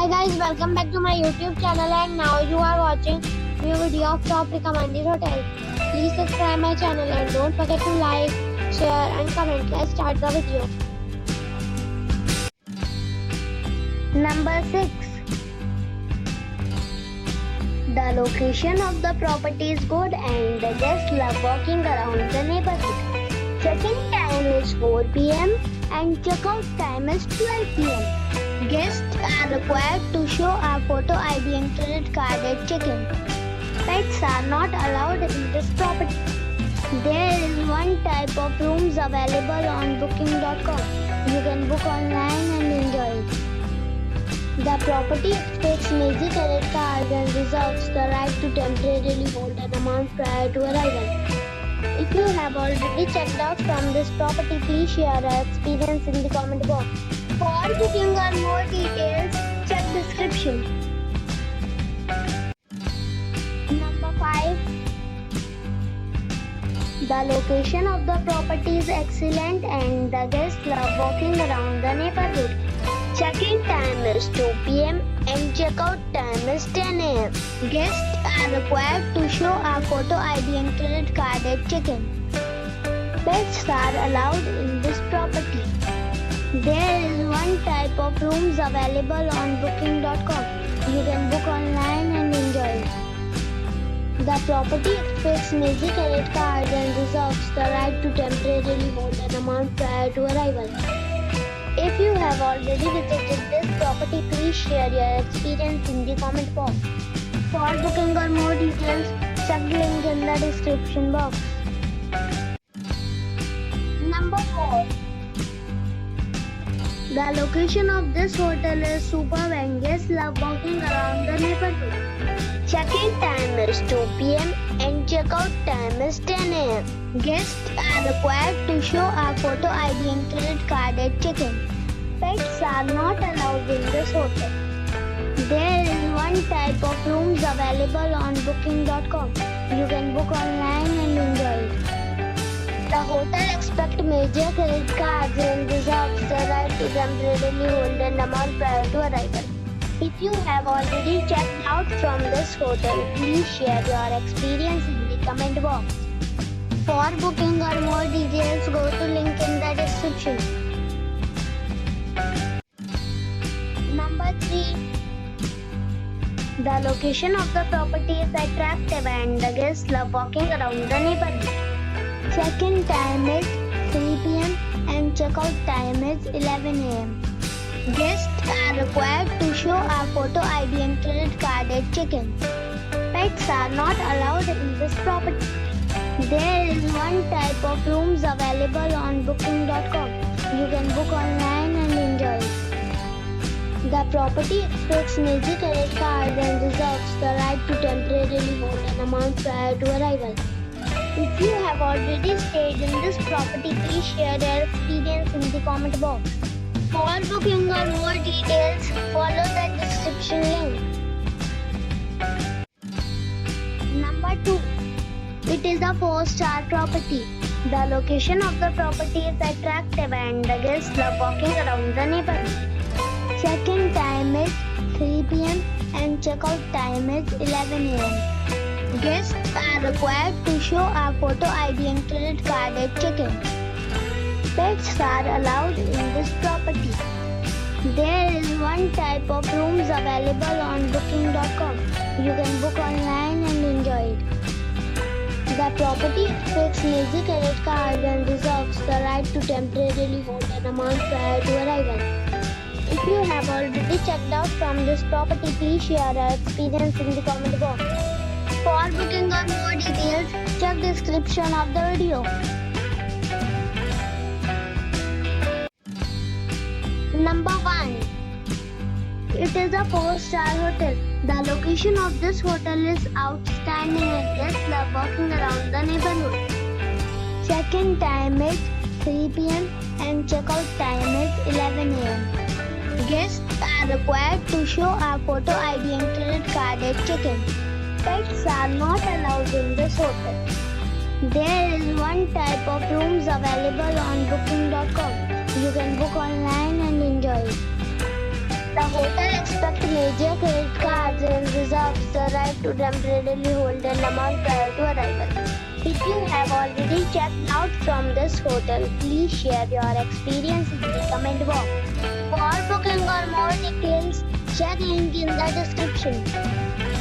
Hi guys, welcome back to my YouTube channel and now you are watching new video of top recommended hotels. Please subscribe my channel and don't forget to like, share and comment. Let's start the video. Number 6. The location of the property is good and the guests love walking around the neighborhood. Check-in time is 4 p.m. and check-out time is 12 p.m. Guests are required to show a photo ID and credit card at check-in. Pets are not allowed in this property. There is one type of rooms available on booking.com. You can book online and enjoy it. The property expects major credit cards and reserves the right to temporarily hold an amount prior to arrival. If you have already checked out from this property, please share your experience in the comment box. For booking or more details, check description. Number 5. The location of the property is excellent and the guests love walking around the neighborhood. Check-in time is 2 p.m. and check-out time is 10 a.m. Guests are required to show a photo ID and credit card at check-in. Pets are allowed in this property. There is one type of rooms available on booking.com. You can book online and enjoy it. The property expects major credit cards and reserves the right to temporarily hold an amount prior to arrival. If you have already visited this property, please share your experience in the comment box. For booking or more details, check the link in the description box. Number 4. The location of this hotel is superb and guests love walking around the neighborhood. Check-in time is 2 p.m. and check-out time is 10 a.m. Guests are required to show a photo ID and credit card at check-in. Pets are not allowed in this hotel. There is one type of rooms available on booking.com. You can book online and enjoy it. The hotel expects major credit cards and reserves the right to temporarily hold an amount prior to arrival. If you have already checked out from this hotel, please share your experience in the comment box. For booking or more details, go to link in the description. Number 3. The location of the property is attractive and the guests love walking around the neighborhood. Check-in time is 3 p.m. and check-out time is 11 a.m. Guests are required to show a photo ID and credit card at check-in. Pets are not allowed in this property. There is one type of rooms available on booking.com. You can book online and enjoy it. The property expects major credit cards and reserves the right to temporarily hold an amount prior to arrival. If you have already stayed in this property, please share your experience in the comment box. For booking or more details, follow the description link. Number 2. It is a 4-star property. The location of the property is attractive and the guests love walking around the neighborhood. Check-in time is 3 p.m. and check-out time is 11 a.m. Guests are required to show a photo ID and credit card at check-in. Pets are allowed in this property. There is one type of rooms available on booking.com. You can book online and enjoy it. The property expects major credit cards and reserves the right to temporarily hold an amount prior to arrival. If you have already checked out from this property, please share your experience in the comment box. For booking or more details, check description of the video. Number 1. It is a 4-star hotel. The location of this hotel is outstanding and guests love walking around the neighborhood. Check-in time is 3 p.m. and check-out time is 11 a.m. Guests are required to show a photo ID and credit card at check-in. Pets are not allowed in this hotel. There is one type of rooms available on booking.com. You can book online and enjoy it. The hotel expects major major credit cards and reserves the right to temporarily hold an amount prior to arrival. If you have already checked out from this hotel, please share your experience in the comment box. For booking or more details, check link in the description.